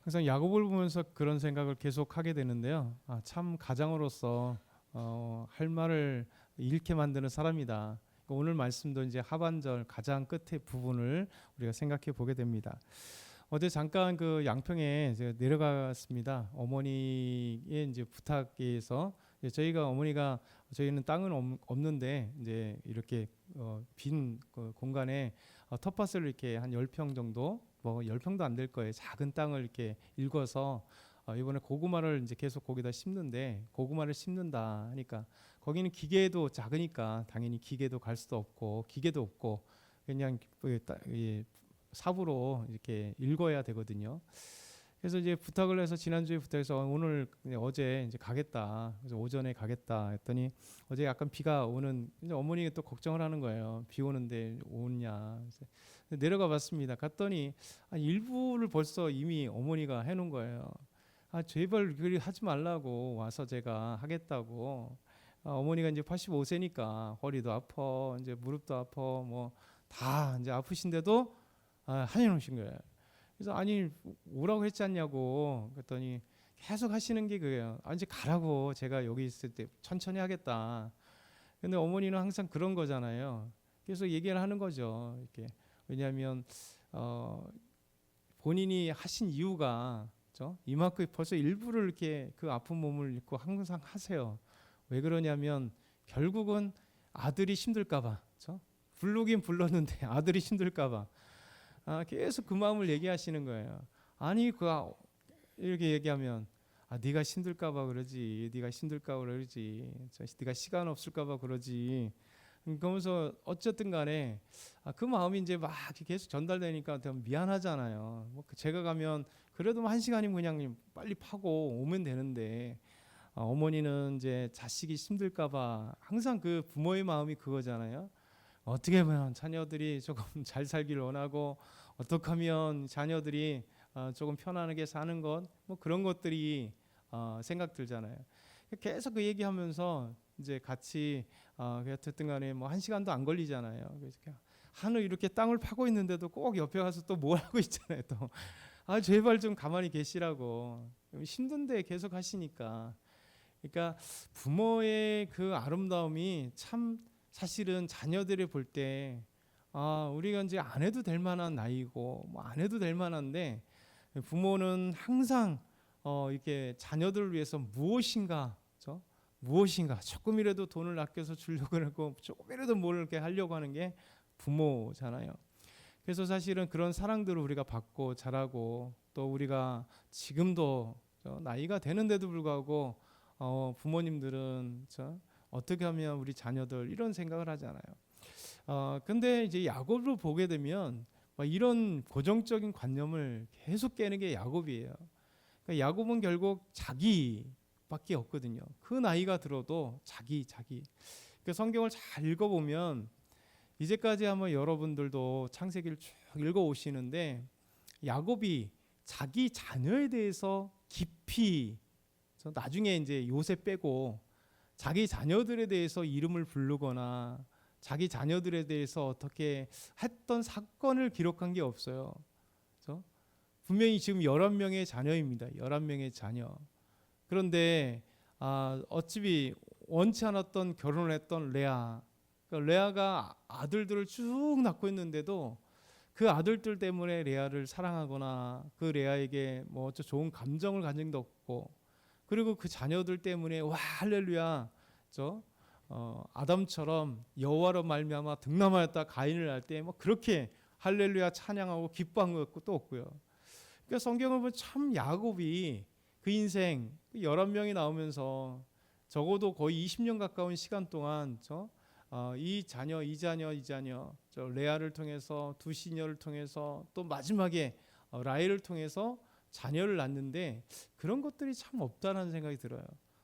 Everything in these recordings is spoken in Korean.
항상 야곱을 보면서 그런 생각을 계속 하게 되는데요. 참 가장으로서 할 말을 잃게 만드는 사람이다. 오늘 말씀도 이제 하반절 가장 끝의 부분을 우리가 생각해 보게 됩니다. 어제 잠깐 그 양평에 제가 내려갔습니다. 어머니의 이제 부탁에서 저희가 어머니가 저희는 땅은 없는데 이제 이렇게 빈 공간에 텃밭을 이렇게 한 10평 정도, 뭐 10평도 안 될 거예요. 작은 땅을 이렇게 일궈서 이번에 고구마를 이제 계속 거기다 심는데, 고구마를 심는다 하니까 거기는 기계도 작으니까 당연히 기계도 갈 수도 없고 기계도 없고 그냥 삽으로 이렇게 읽어야 되거든요. 그래서 이제 부탁을 해서 지난주에 부탁해서 오늘 어제 이제 가겠다. 그래서 오전에 가겠다 했더니 어제 약간 비가 오는, 이제 어머니가 또 걱정을 하는 거예요. 비 오는데 오냐. 내려가 봤습니다. 갔더니 일부를 벌써 이미 어머니가 해놓은 거예요. 제발 그리 하지 말라고, 와서 제가 하겠다고. 어머니가 이제 85세니까 허리도 아파, 이제 무릎도 아파, 뭐 다 이제 아프신데도 해놓으신 거예요. 그래서 아니 오라고 했지 않냐고 그랬더니 계속 하시는 게 그거예요. 이제 가라고, 제가 여기 있을 때 천천히 하겠다. 근데 어머니는 항상 그런 거잖아요. 그래서 얘기를 하는 거죠. 이렇게. 왜냐하면 본인이 하신 이유가 이만큼 벌써 일부를 이렇게 그 아픈 몸을 입고 항상 하세요. 왜 그러냐면 결국은 아들이 힘들까봐. 부르긴 불렀는데 아들이 힘들까봐. 계속 그 마음을 얘기하시는 거예요. 아니 이렇게 얘기하면 네가 힘들까봐 그러지, 네가 힘들까봐 그러지, 네가 시간 없을까봐 그러지. 그러면서 어쨌든 간에 그 마음이 이제 막 계속 전달되니까 미안하잖아요. 뭐 제가 가면 그래도 1시간이면 그냥 빨리 파고 오면 되는데 어머니는 이제 자식이 힘들까봐 항상 그 부모의 마음이 그거잖아요. 어떻게 하면 자녀들이 조금 잘 살기를 원하고, 어떻게 하면 자녀들이 조금 편안하게 사는 것, 뭐 그런 것들이 생각 들잖아요. 계속 그 얘기하면서 이제 같이 어쨌든 간에 뭐 1시간도 안 걸리잖아요. 그래서 하늘 이렇게 땅을 파고 있는데도 꼭 옆에 가서 또 뭘 하고 있잖아요. 또 제발 좀 가만히 계시라고. 힘든데 계속 하시니까. 그러니까 부모의 그 아름다움이 참 사실은 자녀들이 볼 때 우리가 이제 안 해도 될 만한 나이고 뭐 안 해도 될 만한데, 부모는 항상 이렇게 자녀들을 위해서 무엇인가 조금이라도 돈을 아껴서 주려고 하고 조금이라도 뭘 이렇게 하려고 하는 게 부모잖아요. 그래서 사실은 그런 사랑들을 우리가 받고 자라고, 또 우리가 지금도 나이가 되는데도 불구하고 부모님들은 어떻게 하면 우리 자녀들 이런 생각을 하잖아요. 근데 이제 야곱을 보게 되면 이런 고정적인 관념을 계속 깨는 게 야곱이에요. 그러니까 야곱은 결국 자기밖에 없거든요. 그 나이가 들어도 자기. 그러니까 성경을 잘 읽어보면, 이제까지 한번 여러분들도 창세기를 쭉 읽어오시는데 야곱이 자기 자녀에 대해서 깊이, 나중에 이제 요셉 빼고 자기 자녀들에 대해서 이름을 부르거나 자기 자녀들에 대해서 어떻게 했던 사건을 기록한 게 없어요. 그렇죠? 분명히 지금 11명의 자녀입니다. 11명의 자녀. 그런데 어차피 원치 않았던 결혼을 했던 레아. 그러니까 레아가 아들들을 쭉 낳고 있는데도 그 아들들 때문에 레아를 사랑하거나 그 레아에게 뭐 좋은 감정을 가진 적도 없고, 그리고 그 자녀들 때문에 와 할렐루야, 아담처럼 여호와로 말미암아 득남하였다 가인을 할 때 뭐 그렇게 할렐루야 찬양하고 기뻐한 것도 없고요. 그러니까 성경을 보면 참 야곱이 그 인생 11명이 나오면서 적어도 거의 20년 가까운 시간 동안 이 자녀 레아를 통해서 두 시녀를 통해서 또 마지막에 라헬을 통해서 자녀를 낳는데, 그런 것들이 참 없다는 생각이 들어요.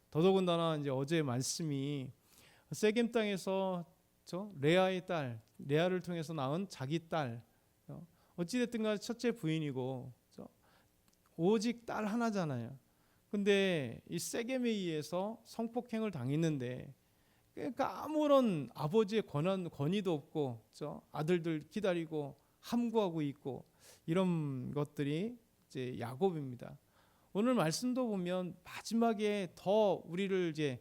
더더군다나 이제 어제 말씀이 세겜 땅에서 레아의 딸, 레아를 통해서 낳은 자기 딸, 어찌됐든 간에 첫째 부인이고 오직 딸 하나잖아요. 근데 이 세겜에 의해서 성폭행을 당했는데, 그러니까 아무런 아버지의 권위도 없고 아들들 기다리고 함구하고 있고, 이런 것들이 이제 야곱입니다. 오늘 말씀도 보면 마지막에 더 우리를 이제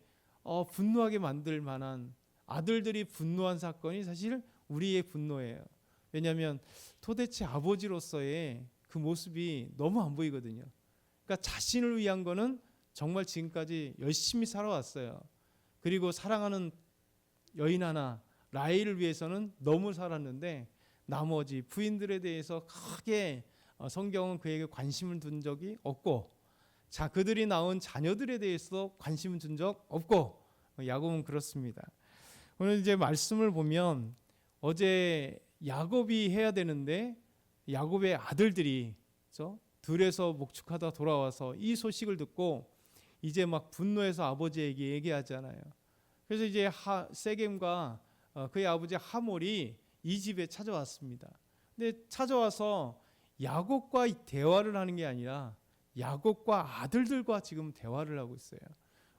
분노하게 만들 만한 아들들이 분노한 사건이 사실 우리의 분노예요. 왜냐하면 도대체 아버지로서의 그 모습이 너무 안 보이거든요. 그러니까 자신을 위한 거는 정말 지금까지 열심히 살아왔어요. 그리고 사랑하는 여인 하나 라헬을 위해서는 너무 살았는데 나머지 부인들에 대해서 크게 성경은 그에게 관심을 둔 적이 없고, 자 그들이 낳은 자녀들에 대해서 관심을 둔 적 없고, 야곱은 그렇습니다. 오늘 이제 말씀을 보면 어제 야곱이 해야 되는데 야곱의 아들들이 들에서 목축하다 돌아와서 이 소식을 듣고 이제 막 분노해서 아버지에게 얘기하잖아요. 그래서 이제 세겜과 그의 아버지 하몰이 이 집에 찾아왔습니다. 근데 찾아와서 야곱과 대화를 하는 게 아니라 야곱과 아들들과 지금 대화를 하고 있어요.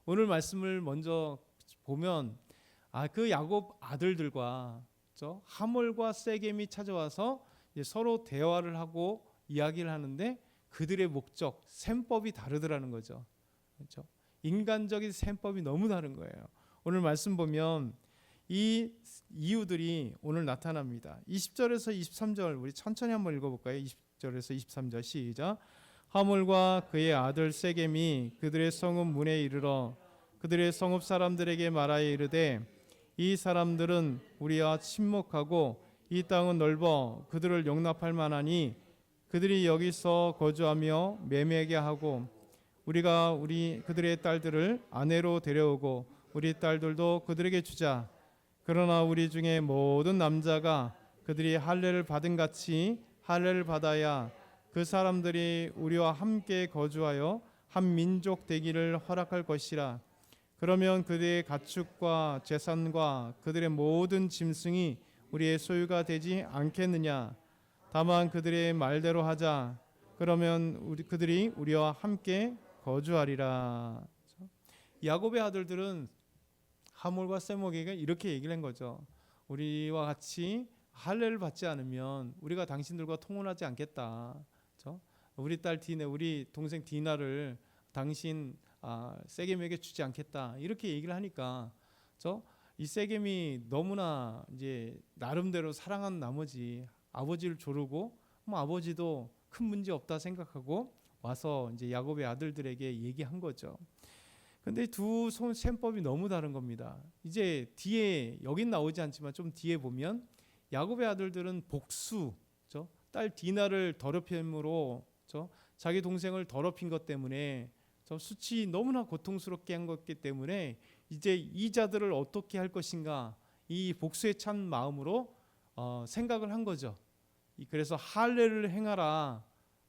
오늘 말씀을 먼저 보면 그 야곱 아들들과 하몰과 세겜이 찾아와서 이제 서로 대화를 하고 이야기를 하는데 그들의 목적, 셈법이 다르더라는 거죠. 그렇죠? 인간적인 셈법이 너무 다른 거예요. 오늘 말씀 보면 이 이유들이 오늘 나타납니다. 20절에서 23절 우리 천천히 한번 읽어볼까요? 20절에서 23절 시작. 하몰과 그의 아들 세겜이 그들의 성읍 문에 이르러 그들의 성읍 사람들에게 말하여 이르되 이 사람들은 우리와 친목하고 이 땅은 넓어 그들을 용납할 만하니 그들이 여기서 거주하며 매매하게 하고 우리가 그들의 딸들을 아내로 데려오고 우리 딸들도 그들에게 주자. 그러나 우리 중에 모든 남자가 그들이 할례를 받은 같이 할례를 받아야 그 사람들이 우리와 함께 거주하여 한 민족 되기를 허락할 것이라. 그러면 그들의 가축과 재산과 그들의 모든 짐승이 우리의 소유가 되지 않겠느냐. 다만 그들의 말대로 하자. 그러면 그들이 우리와 함께 거주하리라. 야곱의 아들들은 하몰과 세목에게 이렇게 얘기를 한 거죠. 우리와 같이 할례를 받지 않으면 우리가 당신들과 통혼하지 않겠다. 그렇죠? 우리 딸 디나, 우리 동생 디나를 당신 세겜에게 주지 않겠다. 이렇게 얘기를 하니까 이 세겜이 너무나 이제 나름대로 사랑한 나머지 아버지를 조르고 아버지도 큰 문제 없다 생각하고 와서 이제 야곱의 아들들에게 얘기한 거죠. 근데 두 셈법이 너무 다른 겁니다. 이제 뒤에 여긴 나오지 않지만 좀 뒤에 보면 야곱의 아들들은 복수, 딸 디나를 더럽힘으로 자기 동생을 더럽힌 것 때문에 수치 너무나 고통스럽게 한 것이기 때문에 이제 이 자들을 어떻게 할 것인가 이 복수에 찬 마음으로 생각을 한 거죠. 그래서 할례를 행하라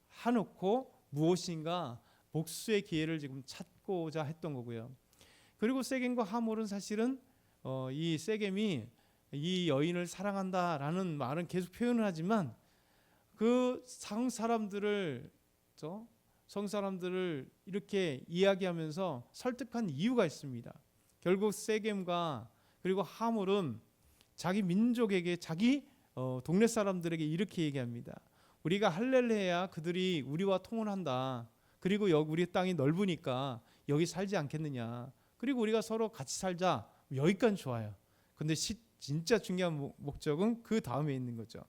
하놓고 무엇인가 복수의 기회를 지금 찾고자 했던 거고요. 그리고 세겜과 하몰은 사실은 이 세겜이 이 여인을 사랑한다라는 말은 계속 표현을 하지만 그 성사람들을 이렇게 이야기하면서 설득한 이유가 있습니다. 결국 세겜과 그리고 하몰은 자기 민족에게 자기 동네 사람들에게 이렇게 얘기합니다. 우리가 할례를 해야 그들이 우리와 통혼한다. 그리고 여기 우리 땅이 넓으니까 여기 살지 않겠느냐. 그리고 우리가 서로 같이 살자. 여기까지 좋아요. 근데 진짜 중요한 목적은 그 다음에 있는 거죠.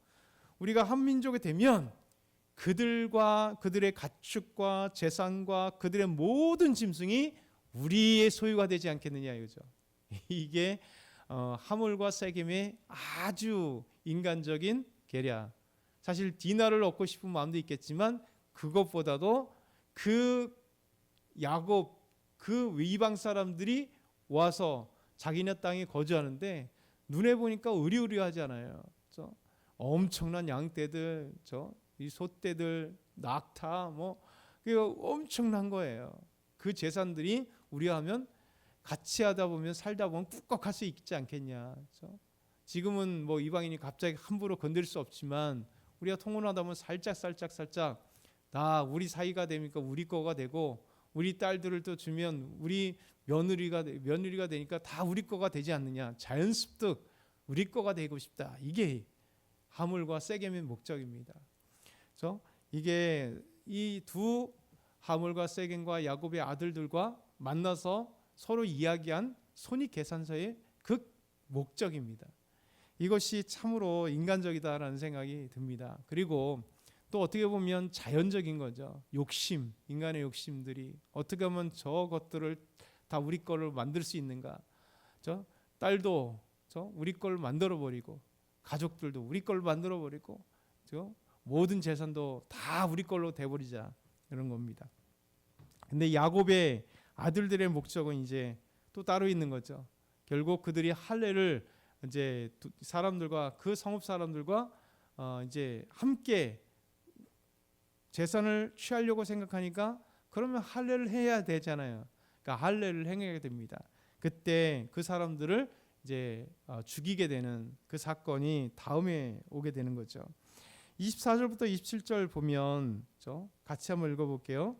우리가 한 민족이 되면 그들과 그들의 가축과 재산과 그들의 모든 짐승이 우리의 소유가 되지 않겠느냐 이거죠. 이게 하몰과 세겜의 아주 인간적인 계략. 사실 디나를 얻고 싶은 마음도 있겠지만 그것보다도 그 야곱 그 이방 사람들이 와서 자기네 땅에 거주하는데 눈에 보니까 으리으리하지 않아요. 엄청난 양떼들, 이 소떼들, 낙타, 그거 엄청난 거예요. 그 재산들이 우리와 하면 같이 하다 보면 살다 보면 꿀꺽할 수 있지 않겠냐. 지금은 이방인이 갑자기 함부로 건드릴 수 없지만 우리가 통혼하다 보면 살짝 다 우리 사이가 되니까 우리 거가 되고 우리 딸들을 또 주면 우리 며느리가 되니까 다 우리 거가 되지 않느냐. 자연습득 우리 거가 되고 싶다. 이게 하몰과 세겜의 목적입니다. 이게 이 두 하물과 세겜과 야곱의 아들들과 만나서 서로 이야기한 손익계산서의 그 목적입니다. 이것이 참으로 인간적이다라는 생각이 듭니다. 그리고 또 어떻게 보면 자연적인 거죠. 욕심, 인간의 욕심들이 어떻게 하면 저것들을 다 우리 거를 만들 수 있는가. 저 딸도 우리 걸 만들어 버리고, 가족들도 우리 걸 만들어 버리고, 모든 재산도 다 우리 걸로 돼 버리자, 이런 겁니다. 근데 야곱의 아들들의 목적은 이제 또 따로 있는 거죠. 결국 그들이 할례를 이제 사람들과 그 성읍 사람들과 이제 함께 재산을 취하려고 생각하니까 그러면 할례를 해야 되잖아요. 그러니까 할례를 행하게 됩니다. 그때 그 사람들을 이제 죽이게 되는 그 사건이 다음에 오게 되는 거죠. 24절부터 27절 보면 같이 한번 읽어볼게요.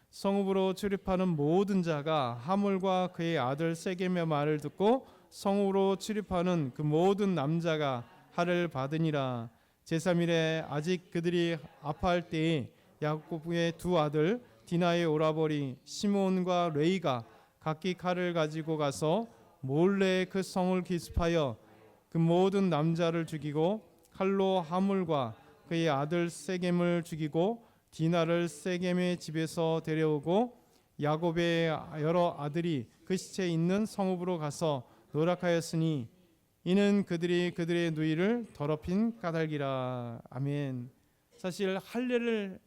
성읍으로 출입하는 모든 자가 하물과 그의 아들 세겜의 말을 듣고 성읍으로 출입하는 그 모든 남자가 할례를 받으니라. 제3일에 아직 그들이 아파할 때에 야곱의 두 아들 디나의 오라버니 시몬과 레이가 각기 칼을 가지고 가서 몰래 그 성을 기습하여 그 모든 남자를 죽이고 칼로 하물과 그의 아들 세겜을 죽이고 디나를 세겜의 집에서 데려오고 야곱의 여러 아들이 그 시체에 있는 성읍으로 가서 노력하였으니 이는 그들이 그들의 누이를 더럽힌 까닭이라. 아멘. 사실 할례를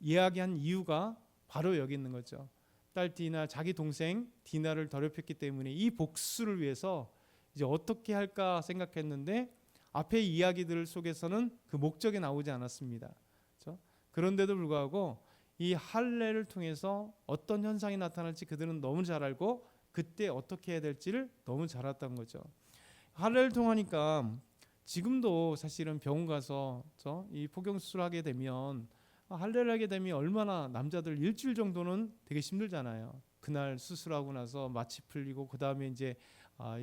이야기한 이유가 바로 여기 있는 거죠. 딸 디나, 자기 동생 디나를 더럽혔기 때문에 이 복수를 위해서 이제 어떻게 할까 생각했는데 앞의 이야기들 속에서는 그 목적이 나오지 않았습니다. 그렇죠? 그런데도 불구하고 이 할례를 통해서 어떤 현상이 나타날지 그들은 너무 잘 알고 그때 어떻게 해야 될지를 너무 잘 알았던 거죠. 할례를 통하니까 지금도 사실은 병원 가서 이 포경 수술하게 되면 할례를 하게 되면 얼마나 남자들 일주일 정도는 되게 힘들잖아요. 그날 수술하고 나서 마취 풀리고 그 다음에 이제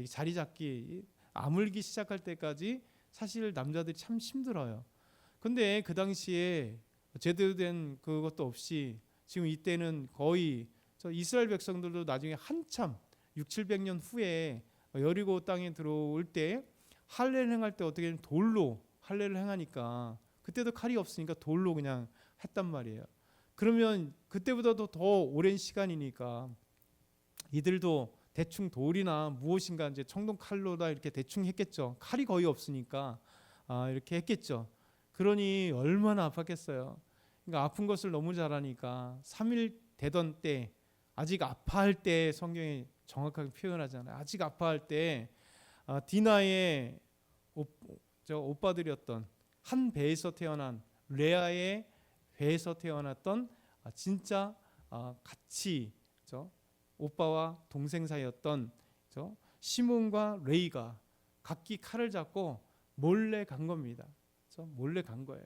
자리 잡기, 아물기 시작할 때까지 사실 남자들이 참 힘들어요. 근데 그 당시에 제대로 된 그것도 없이 지금 이때는 거의 이스라엘 백성들도 나중에 한참 600-700년 후에 여리고 땅에 들어올 때 할례를 행할 때 어떻게 보면 돌로 할례를 행하니까 그때도 칼이 없으니까 돌로 그냥 했단 말이에요. 그러면 그때보다도 더 오랜 시간이니까 이들도 대충 돌이나 무엇인가 이제 청동 칼로다 이렇게 대충 했겠죠. 칼이 거의 없으니까 이렇게 했겠죠. 그러니 얼마나 아팠겠어요. 그러니까 아픈 것을 너무 잘하니까 3일 되던 때 아직 아파할 때 성경이 정확하게 표현하잖아요. 아직 아파할 때 디나의 오빠들이었던 한 배에서 태어난 레아의 배에서 태어났던 진짜 같이 오빠와 동생 사이였던 시몬과 레이가 각기 칼을 잡고 몰래 간 겁니다. 몰래 간 거예요.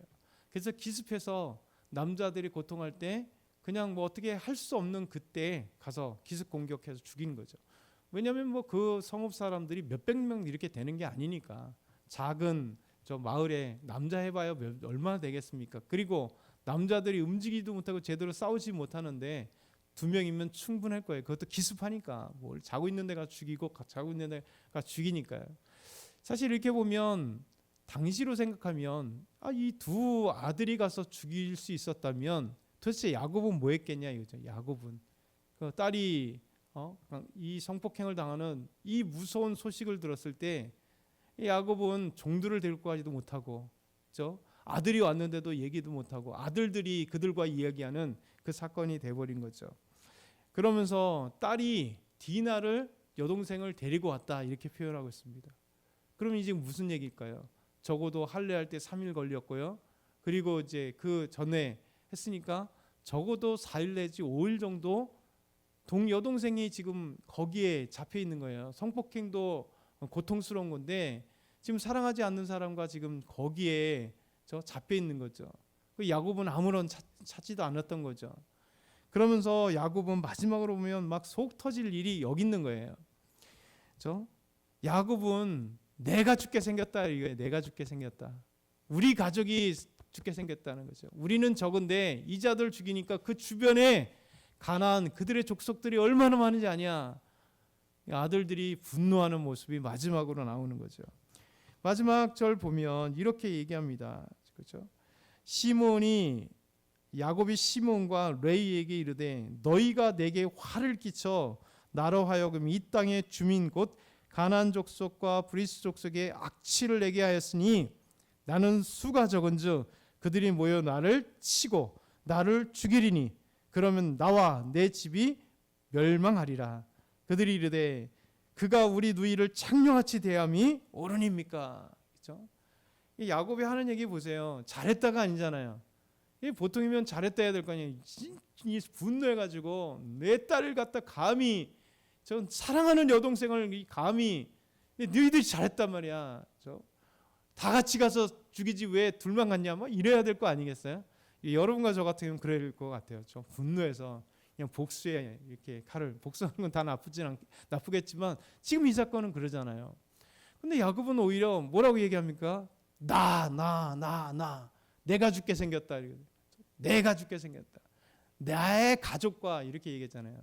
그래서 기습해서 남자들이 고통할 때 그냥 뭐 어떻게 할 수 없는 그때 가서 기습 공격해서 죽인 거죠. 왜냐하면 뭐 그 성읍 사람들이 몇백 명 이렇게 되는 게 아니니까 작은 마을에 남자 해봐야 얼마나 되겠습니까? 그리고 남자들이 움직이지도 못하고 제대로 싸우지 못하는데 2명이면 충분할 거예요. 그것도 기습하니까 뭘 자고 있는 데가 죽이고 자고 있는 데가 죽이니까요. 사실 이렇게 보면 당시로 생각하면 이 두 아들이 가서 죽일 수 있었다면 도대체 야곱은 뭐 했겠냐 이거죠. 야곱은 그 딸이 이 성폭행을 당하는 이 무서운 소식을 들었을 때 야곱은 종들을 데리고 가지도 못하고 아들이 왔는데도 얘기도 못하고 아들들이 그들과 이야기하는 그 사건이 돼버린 거죠. 그러면서 딸이 디나를 여동생을 데리고 왔다 이렇게 표현하고 있습니다. 그럼 이제 무슨 얘기일까요? 적어도 할례할 때 3일 걸렸고요. 그리고 이제 그 전에 했으니까 적어도 4일 내지 5일 정도 여동생이 지금 거기에 잡혀 있는 거예요. 성폭행도 고통스러운 건데 지금 사랑하지 않는 사람과 지금 거기에 잡혀 있는 거죠. 야곱은 아무런 찾지도 않았던 거죠. 그러면서 야곱은 마지막으로 보면 막 속 터질 일이 여기 있는 거예요. 야곱은 내가 죽게 생겼다 이거예요. 내가 죽게 생겼다. 우리 가족이 죽게 생겼다는 거죠. 우리는 적은데 이자들 죽이니까 그 주변에 가나안 그들의 족속들이 얼마나 많은지 아냐. 아들들이 분노하는 모습이 마지막으로 나오는 거죠. 마지막 절 보면 이렇게 얘기합니다. 그렇죠? 시몬이 야곱이 시몬과 레이에게 이르되 너희가 내게 화를 끼쳐 나로 하여금 이 땅의 주민 곧 가나안 족속과 브리스 족속에 악취를 내게 하였으니 나는 수가 적은즉 그들이 모여 나를 치고 나를 죽이리니 그러면 나와 내 집이 멸망하리라. 그들이 이르되 그가 우리 누이를 창녀같이 대함이 옳으니입니까? 그렇죠? 이 야곱이 하는 얘기 보세요. 잘했다가 아니잖아요. 보통이면 잘했다 해야 될 거 아니에요. 분노해가지고 내 딸을 갖다 감히 전 사랑하는 여동생을 감히 너희들이 잘했단 말이야. 다 같이 가서 죽이지 왜 둘만 갔냐? 뭐 이래야 될 거 아니겠어요? 여러분과 저 같으면 그럴 것 같아요. 좀 분노해서 그냥 복수에 이렇게 칼을 복수하는 건 다 나쁘겠지만 지금 이 사건은 그러잖아요. 근데 야곱은 오히려 뭐라고 얘기합니까? 나 내가 죽게 생겼다. 내가 죽게 생겼다. 나의 가족과 이렇게 얘기했잖아요.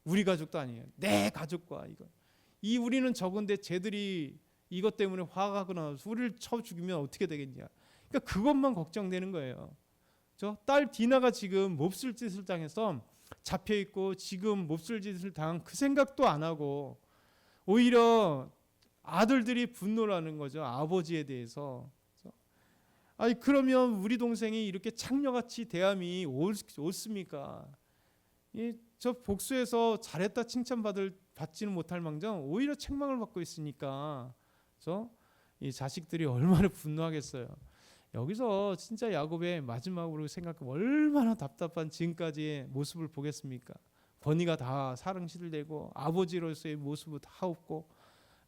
우리 가족도 아니에요. 내 가족과 이 우리는 적은데 쟤들이 이것 때문에 화가 나서 우리를 쳐 죽이면 어떻게 되겠냐. 그러니까 그것만 걱정되는 거예요. 딸 디나가 지금 몹쓸 짓을 당해서 잡혀 있고 지금 몹쓸 짓을 당한 그 생각도 안 하고 오히려 아들들이 분노를 하는 거죠. 아버지에 대해서. 아니 그러면 우리 동생이 이렇게 창녀같이 대함이 옳습니까? 저 복수해서 잘했다 칭찬받지는 못할 망정 오히려 책망을 받고 있으니까 이 자식들이 얼마나 분노하겠어요. 여기서 진짜 야곱의 마지막으로 생각하면 얼마나 답답한 지금까지의 모습을 보겠습니까? 번이가 다 사랑시들되고 아버지로서의 모습을 다 없고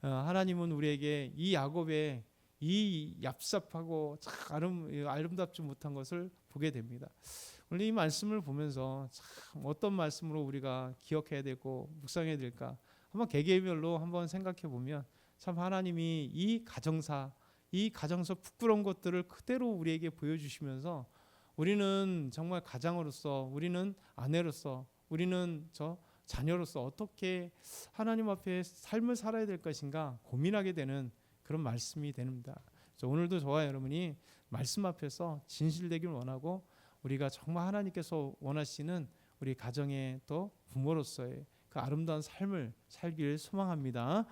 하나님은 우리에게 이 야곱의 이 얍삽하고 참 아름답지 못한 것을 보게 됩니다. 오늘 이 말씀을 보면서 참 어떤 말씀으로 우리가 기억해야 되고 묵상해야 될까 한번 개개별로 한번 생각해 보면 참 하나님이 이 가정서 부끄러운 것들을 그대로 우리에게 보여주시면서 우리는 정말 가장으로서 우리는 아내로서 우리는 자녀로서 어떻게 하나님 앞에 삶을 살아야 될 것인가 고민하게 되는 그런 말씀이 됩니다. 오늘도 저와 여러분이 말씀 앞에서 진실되길 원하고 우리가 정말 하나님께서 원하시는 우리 가정의 또 부모로서의 그 아름다운 삶을 살기를 소망합니다.